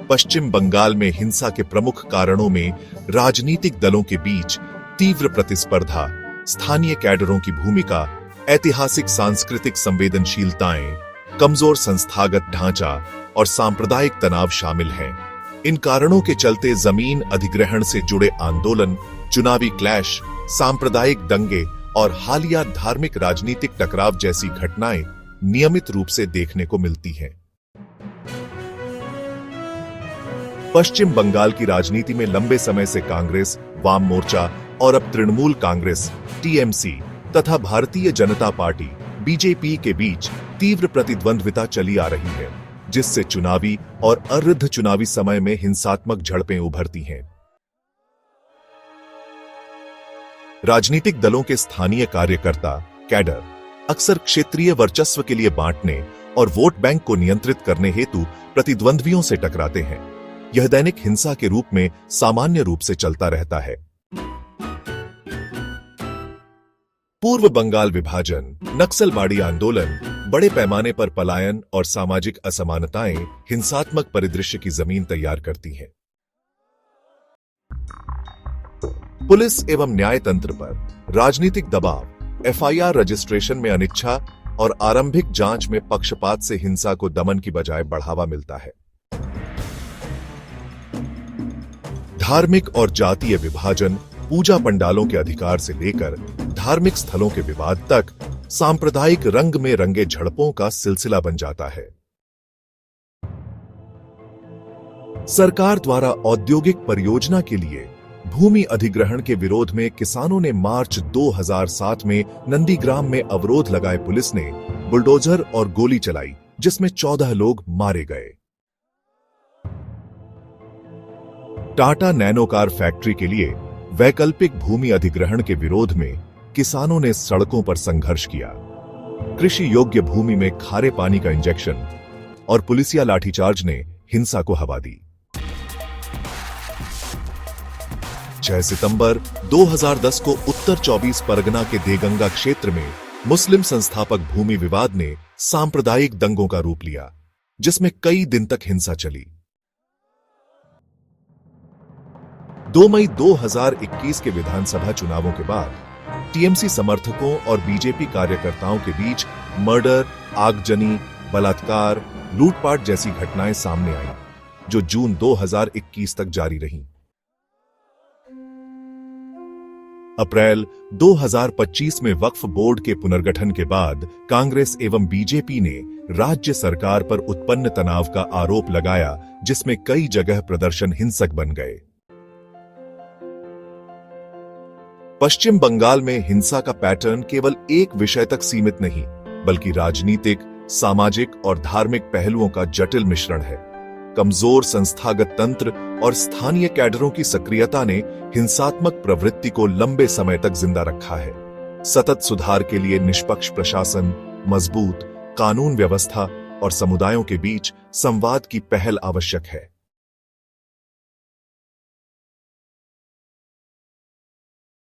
पश्चिम बंगाल में हिंसा के प्रमुख कारणों में राजनीतिक दलों के बीच तीव्र प्रतिस्पर्धा, स्थानीय कैडरों की भूमिका, ऐतिहासिक सांस्कृतिक संवेदनशीलताएं, कमजोर संस्थागत ढांचा और सांप्रदायिक तनाव शामिल हैं। इन कारणों के चलते जमीन अधिग्रहण से जुड़े आंदोलन, चुनावी क्लैश, सांप्रदायिक दंगे और हालिया धार्मिक राजनीतिक टकराव जैसी घटनाएं नियमित रूप से देखने को मिलती हैं। पश्चिम बंगाल की राजनीति में लंबे समय से कांग्रेस, वाम मोर्चा और अब तृणमूल कांग्रेस टीएमसी तथा भारतीय जनता पार्टी बीजेपी के बीच तीव्र प्रतिद्वंद्विता चली आ रही है, जिससे चुनावी और अर्ध चुनावी समय में हिंसात्मक झड़पें उभरती हैं। राजनीतिक दलों के स्थानीय कार्यकर्ता, कैडर अक्सर क्षेत्रीय वर्चस्व के लिए बांटने और वोट बैंक को नियंत्रित करने हेतु प्रतिद्वंद्वियों से टकराते हैं। यह दैनिक हिंसा के रूप में सामान्य रूप से चलता रहता है। पूर्व बंगाल विभाजन, नक्सलवाड़ी आंदोलन, बड़े पैमाने पर पलायन और सामाजिक असमानताएं हिंसात्मक परिदृश्य की जमीन तैयार करती हैं। पुलिस एवं न्याय तंत्र पर राजनीतिक दबाव, एफआईआर रजिस्ट्रेशन में अनिच्छा और आरंभिक जांच में पक्षपात से हिंसा को दमन की बजाय बढ़ावा मिलता है। धार्मिक और जातीय विभाजन, पूजा पंडालों के अधिकार से लेकर धार्मिक स्थलों के विवाद तक सांप्रदायिक रंग में रंगे झड़पों का सिलसिला बन जाता है। सरकार द्वारा औद्योगिक परियोजना के लिए भूमि अधिग्रहण के विरोध में किसानों ने मार्च 2007 में नंदीग्राम में अवरोध लगाए। पुलिस ने बुलडोजर और गोली चलाई, जिसमें 14 लोग मारे गए। टाटा नैनो कार फैक्ट्री के लिए वैकल्पिक भूमि अधिग्रहण के विरोध में किसानों ने सड़कों पर संघर्ष किया। कृषि योग्य भूमि में खारे पानी का इंजेक्शन और पुलिसिया लाठीचार्ज ने हिंसा को हवा दी। 6 सितंबर 2010 को उत्तर 24 परगना के देगंगा क्षेत्र में मुस्लिम संस्थापक भूमि विवाद ने सांप्रदायिक दंगों का रूप लिया, जिसमें कई दिन तक हिंसा चली। 2 मई 2021 के विधानसभा चुनावों के बाद टीएमसी समर्थकों और बीजेपी कार्यकर्ताओं के बीच मर्डर, आगजनी, बलात्कार, लूटपाट जैसी घटनाएं सामने आईं, जो जून 2021 तक जारी रहीं। अप्रैल 2025 में वक्फ बोर्ड के पुनर्गठन के बाद कांग्रेस एवं बीजेपी ने राज्य सरकार पर उत्पन्न तनाव का आरोप लगाया, जिसमें कई जगह प्रदर्शन हिंसक बन गए। पश्चिम बंगाल में हिंसा का पैटर्न केवल एक विषय तक सीमित नहीं, बल्कि राजनीतिक, सामाजिक और धार्मिक पहलुओं का जटिल मिश्रण है। कमजोर संस्थागत तंत्र और स्थानीय कैडरों की सक्रियता ने हिंसात्मक प्रवृत्ति को लंबे समय तक जिंदा रखा है। सतत सुधार के लिए निष्पक्ष प्रशासन, मजबूत कानून व्यवस्था और समुदायों के बीच संवाद की पहल आवश्यक है।